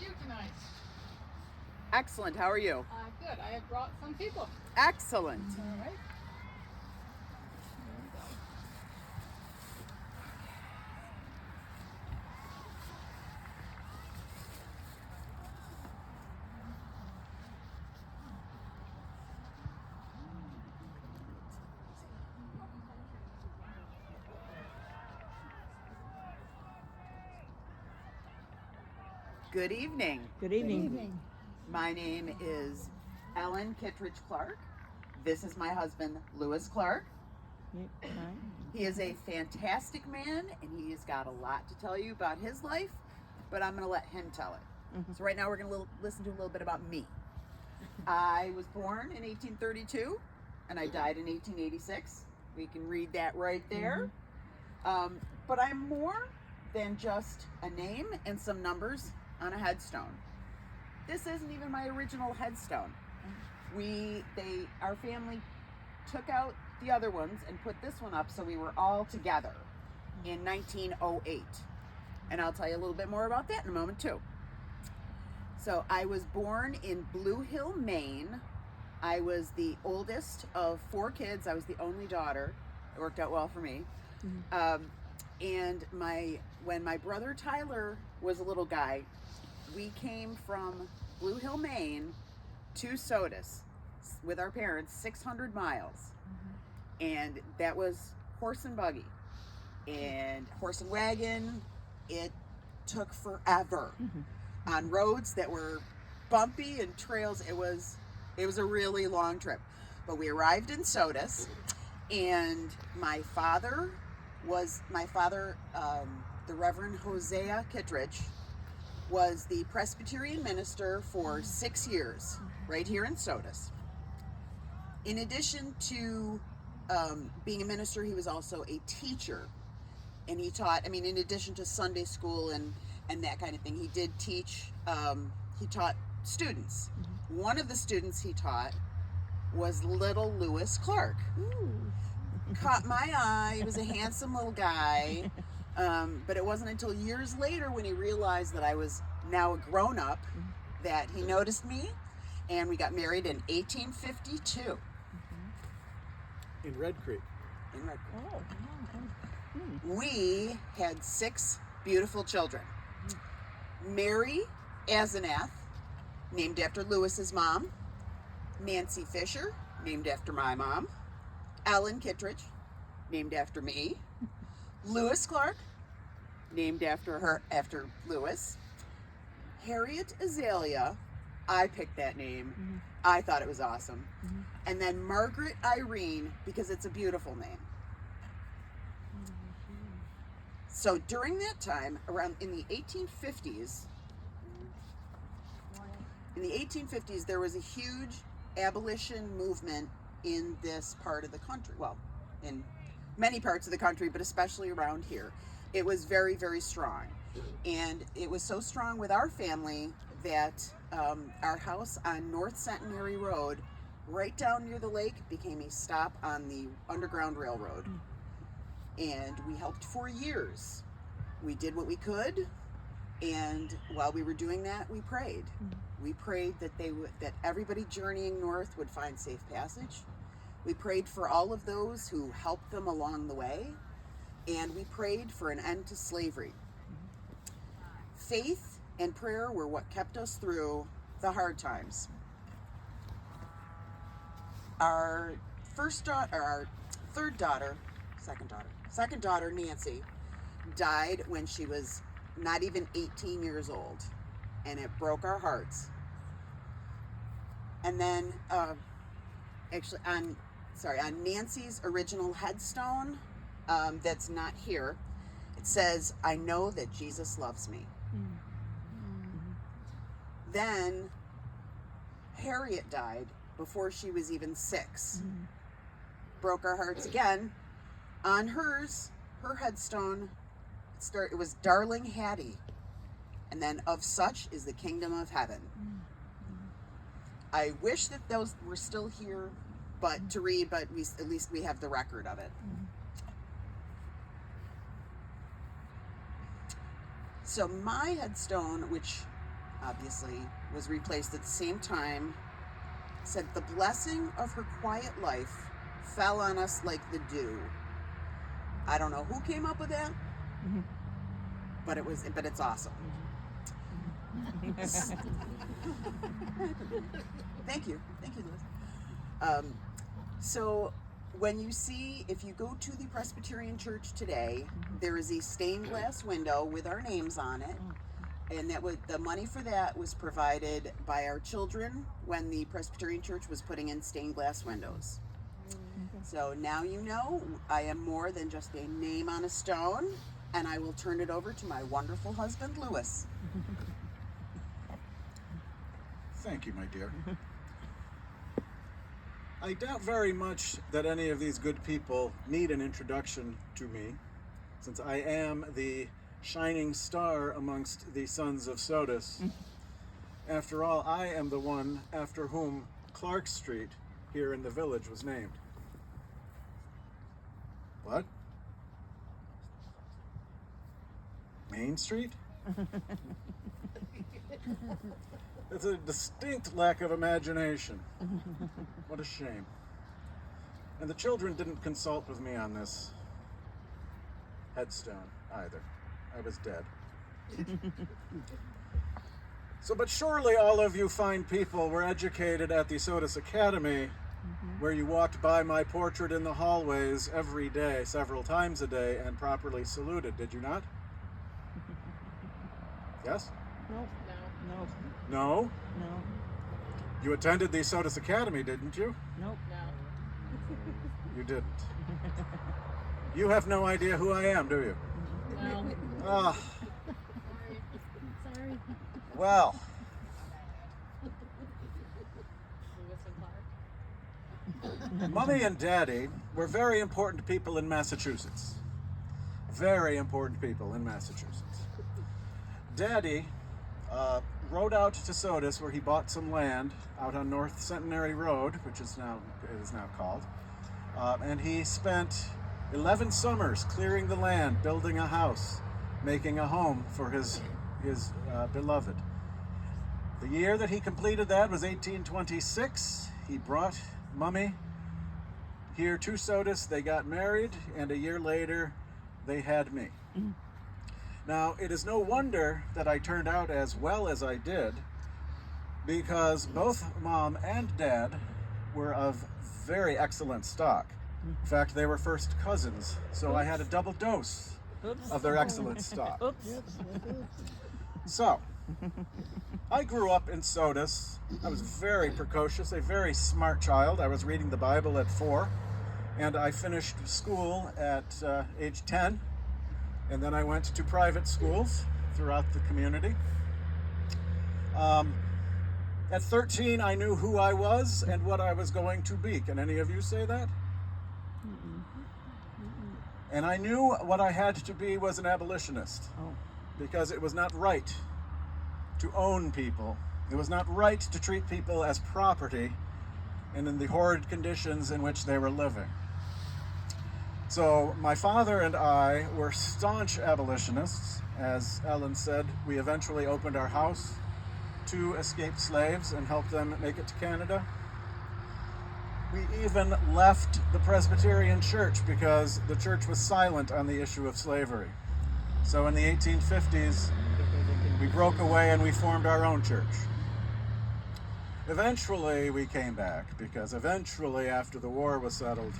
you tonight? Excellent. How are you? Good. I have brought some people. Excellent. All right. Good evening. Good evening. My name is Ellen Kittredge Clark. This is my husband, Lewis Clark. He is a fantastic man, and he has got a lot to tell you about his life, but I'm going to let him tell it. So right now we're going to listen to a little bit about me. I was born in 1832, and I died in 1886. We can read that right there. But I'm more than just a name and some numbers on a headstone. This isn't even my original headstone. Our family took out the other ones and put this one up so we were all together in 1908. And I'll tell you a little bit more about that in a moment too. So I was born in Blue Hill, Maine. I was the oldest of 4 kids. I was the only daughter. It worked out well for me. And when my brother Tyler was a little guy, we came from Blue Hill, Maine to Sodus with our parents, 600 miles. And that was horse and buggy and horse and wagon. It took forever on roads that were bumpy and trails. It was a really long trip. But we arrived in Sodus, and my father, the Reverend Hosea Kittredge, was the Presbyterian minister for 6 years right here in Sodus. In addition to being a minister, he was also a teacher, and he taught, in addition to Sunday school and that kind of thing, he did teach, he taught students. One of the students he taught was little Lewis Clark. Caught my eye. He was a handsome little guy. But it wasn't until years later, when he realized that I was now a grown-up, that he noticed me, and we got married in 1852. In Red Creek. In Red Creek. We had 6 beautiful children. Mary Asenath, named after Lewis's mom. Nancy Fisher, named after my mom. Ellen Kittredge, named after me. Lewis Clark, named after Lewis. Harriet Azalea, I picked that name. I thought it was awesome. And then Margaret Irene, because it's a beautiful name. So during that time, around in the 1850s, there was a huge abolition movement in this part of the country. Well, in many parts of the country, but especially around here. It was very, very strong. And it was so strong with our family that our house on North Centenary Road, right down near the lake, became a stop on the Underground Railroad. And we helped for years. We did what we could, and while we were doing that, we prayed. We prayed that everybody journeying north would find safe passage. We prayed for all of those who helped them along the way, and we prayed for an end to slavery. Faith and prayer were what kept us through the hard times. Our second daughter, Nancy, died when she was not even 18 years old, and it broke our hearts. And then, on Nancy's original headstone, that's not here, it says, "I know that Jesus loves me." Then Harriet died before she was even 6. Broke our hearts again. On her headstone, it was "Darling Hattie," and then "Of such is the kingdom of heaven." I wish that those were still here, but to read, but at least we have the record of it. So my headstone, which obviously was replaced at the same time, said the blessing of her quiet life fell on us like the dew. I don't know who came up with that, but it's awesome. Thank you, Liz. So when if you go to the Presbyterian Church today, there is a stained glass window with our names on it, and the money for that was provided by our children when the Presbyterian Church was putting in stained glass windows. So now you know I am more than just a name on a stone, and I will turn it over to my wonderful husband, Louis. Thank you, my dear. I doubt very much that any of these good people need an introduction to me, since I am the shining star amongst the sons of Sodus. After all, I am the one after whom Clark Street here in the village was named. What? Main Street? It's a distinct lack of imagination. What a shame. And the children didn't consult with me on this headstone either. I was dead. But surely all of you fine people were educated at the Sodus Academy, where you walked by my portrait in the hallways every day, several times a day, and properly saluted, did you not? Yes? No. No? No. You attended the Sodus Academy, didn't you? Nope. No. You didn't. You have no idea who I am, do you? No. Ah, Sorry. well, Louis and Clark. Mommy and Daddy were very important people in Massachusetts. Very important people in Massachusetts. Daddy rode out to Sodus, where he bought some land out on North Centenary Road, which it is now called, and he spent 11 summers clearing the land, building a house, making a home for his beloved. The year that he completed that was 1826. He brought Mummy here to Sodus. They got married, and a year later, they had me. Now, it is no wonder that I turned out as well as I did, because both Mom and Dad were of very excellent stock. In fact, they were first cousins, so I had a double dose of their excellent stock. So, I grew up in Sodus. I was very precocious, a very smart child. I was reading the Bible at 4, and I finished school at age 10. And then I went to private schools throughout the community. At 13, I knew who I was and what I was going to be. Can any of you say that? And I knew what I had to be was an abolitionist, because it was not right to own people. It was not right to treat people as property and in the horrid conditions in which they were living. So my father and I were staunch abolitionists. As Ellen said, we eventually opened our house to escaped slaves and helped them make it to Canada. We even left the Presbyterian Church because the church was silent on the issue of slavery. So in the 1850s, we broke away and we formed our own church. Eventually we came back, because eventually, after the war was settled,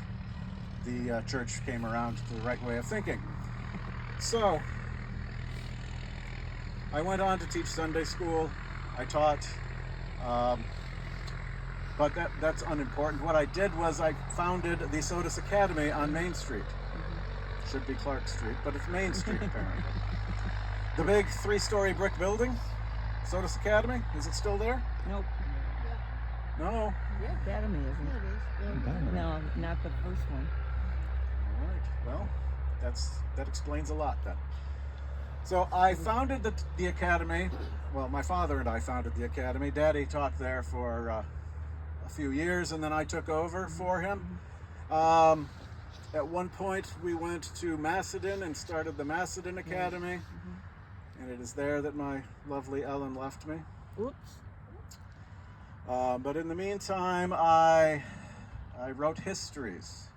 the church came around to the right way of thinking. So, I went on to teach Sunday school. I taught, but that's unimportant. What I did was I founded the Sodus Academy on Main Street. Should be Clark Street, but it's Main Street apparently. The big 3-story brick building, Sodus Academy, is it still there? Nope. No. Academy isn't. No, not the first one. All right. Well, that explains a lot then. So I founded the academy. Well, my father and I founded the academy. Daddy taught there for a few years, and then I took over for him. At one point, we went to Macedon and started the Macedon Academy. and it is there that my lovely Ellen left me. Oops. But in the meantime, I wrote histories.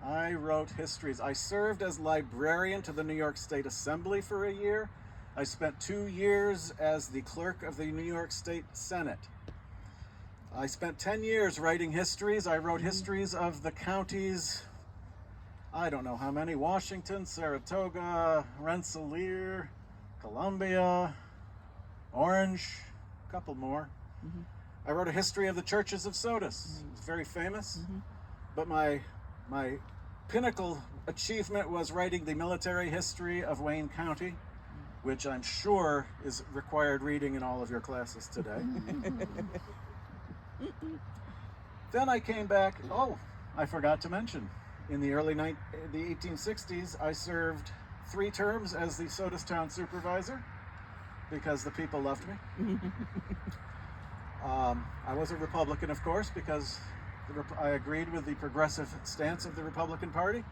I served as librarian to the New York State Assembly for a year. I spent 2 years as the clerk of the New York State Senate. I spent 10 years writing histories. I wrote histories of the counties, I don't know how many, Washington, Saratoga, Rensselaer, Columbia, Orange, a couple more. I wrote a history of the churches of Sodus. It's very famous. But my pinnacle achievement was writing the military history of Wayne County, which I'm sure is required reading in all of your classes today. Then I came back. Oh, I forgot to mention, in the the 1860s, I served 3 terms as the Sodus Town supervisor because the people loved me. I was a Republican, of course, because I agreed with the progressive stance of the Republican Party.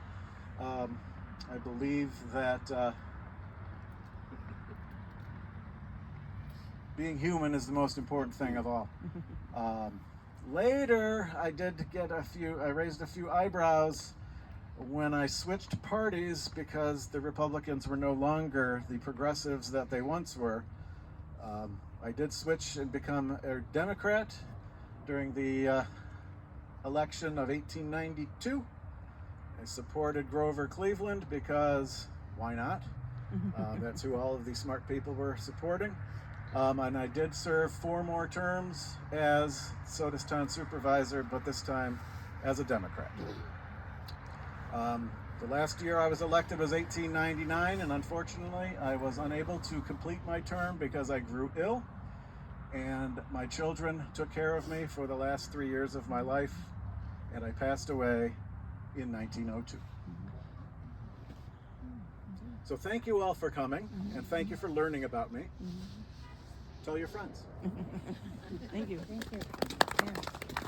I believe that being human is the most important thing of all. Later, I raised a few eyebrows when I switched parties because the Republicans were no longer the progressives that they once were. I did switch and become a Democrat during the election of 1892. I supported Grover Cleveland because why not? That's who all of these smart people were supporting. And I did serve 4 more terms as Sodus Town supervisor, but this time as a Democrat. The last year I was elected was 1899, and unfortunately I was unable to complete my term because I grew ill, and my children took care of me for the last 3 years of my life, and I passed away in 1902. So thank you all for coming, and thank you for learning about me. Tell your friends. Thank you. Thank you. Yeah.